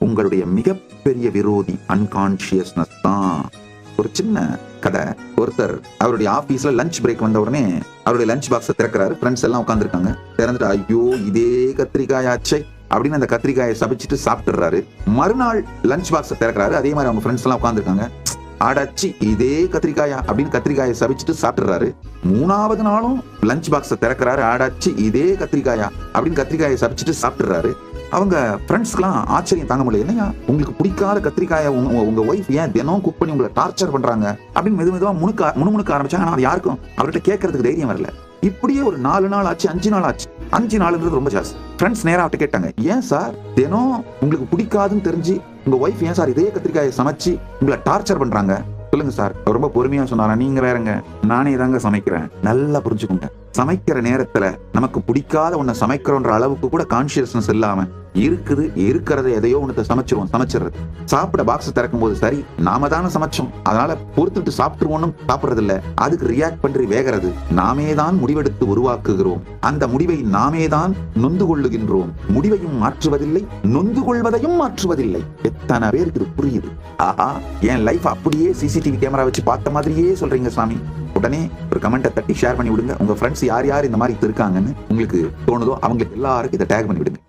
உங்களுடைய மிகப்பெரிய விரோதி அன்கான்சியஸ்னஸ் தான். ஒரு சின்ன கதை. ஒருத்தர் அவருடைய ஆபீஸ்ல லஞ்ச் பிரேக் வந்த உடனே அவருடைய லஞ்ச் பாக்ஸை திறக்கிறாரு. ஃப்ரெண்ட்ஸ் எல்லாம் உட்காந்துருக்காங்க. திறந்துட்டு ஐயோ இதே கத்திரிக்காயாச்சே அப்படின்னு அந்த கத்திரிக்காயை சபிச்சுட்டு சாப்பிட்டுறாரு. மறுநாள் லஞ்ச் பாக்ஸை திறக்கிறாரு. அதே மாதிரி அவங்க ஃப்ரெண்ட்ஸ் எல்லாம் உட்காந்துருக்காங்க. அடச்சி இதே கத்திரிக்காயா அப்படின்னு கத்திரிக்காயை சபிச்சுட்டு சாப்பிட்டுறாரு. மூணாவது நாளும் லஞ்ச் பாக்ஸை திறக்கிறாரு. அடச்சி இதே கத்திரிக்காயா அப்படின்னு கத்திரிக்காயை சபிச்சுட்டு சாப்பிட்டுறாரு. அவங்க ஃப்ரெண்ட்ஸ்க்குலாம் ஆச்சரியம் தாங்க முடியல. என்னையா உங்களுக்கு பிடிக்காத கத்திரிக்காயை உங்க ஒய்ஃப் ஏன் தினம் குக் பண்ணி உங்களை டார்ச்சர் பண்றாங்க அப்படின்னு மெதுவா முணுமுணுக்க ஆரம்பிச்சாங்க. ஆனா அது யாருக்கும் அவர்கிட்ட கேட்கறதுக்கு தைரியம் வரல. இப்படியே ஒரு 4 நாள் ஆச்சு, 5 நாள் ஆச்சு. 5 நாளுன்றது ரொம்ப ஜாஸ்தி. ஃப்ரெண்ட்ஸ் நேரா அவர்கிட்ட கேட்டாங்க, ஏன் சார் தினம் உங்களுக்கு பிடிக்காதுன்னு தெரிஞ்சு உங்க ஒய்ஃப் ஏன் சார் இதே கத்திரிக்காயை சமைச்சு உங்களை டார்ச்சர் பண்றாங்க? சொல்லுங்க சார். ரொம்ப பொறுமையா சொன்னாரா, நீங்க வேறங்க, நானே தாங்க சமைக்கிறேன். நல்லா புரிஞ்சுக்கோங்க. சமைக்கிற நேரத்துல நமக்கு பிடிக்காத ஒன்ன சமைக்கிறோன்ற அளவுக்கு கூட கான்சியஸ்னஸ் இல்லாம இருக்கிறத எதையோ ஒண்ணு சமைச்சிடுறது. சாப்பிட பாக்ஸ் திறக்கும் போது சரி நாம தானே சமைச்சோம் அதனால பொறுத்துட்டு சாப்பிட்டுருவோம் சாப்பிடுறது இல்ல. அதுக்கு ரியாக்ட் பண்ணி வேகிறது. நாமே தான் முடிவெடுத்து உருவாக்குகிறோம். அந்த முடிவை நாமே தான் நொந்து கொள்ளுகின்றோம். முடிவையும் மாற்றுவதில்லை, நொந்து கொள்வதையும் மாற்றுவதில்லை. எத்தனை பேருக்கு இது புரியுது? ஆஹா, என் லைஃப் அப்படியே சிசிடிவி கேமரா வச்சு பார்த்த மாதிரியே சொல்றீங்க சாமி. உடனே ஒரு கமெண்ட்டை தட்டி ஷேர் பண்ணி விடுங்க. உங்க ஃப்ரெண்ட்ஸ் யார் யார் இந்த மாதிரி இருக்காங்கன்னு உங்களுக்கு தோணுதோ அவங்களுக்கு எல்லாருக்கும் இதை டேக் பண்ணி விடுங்க.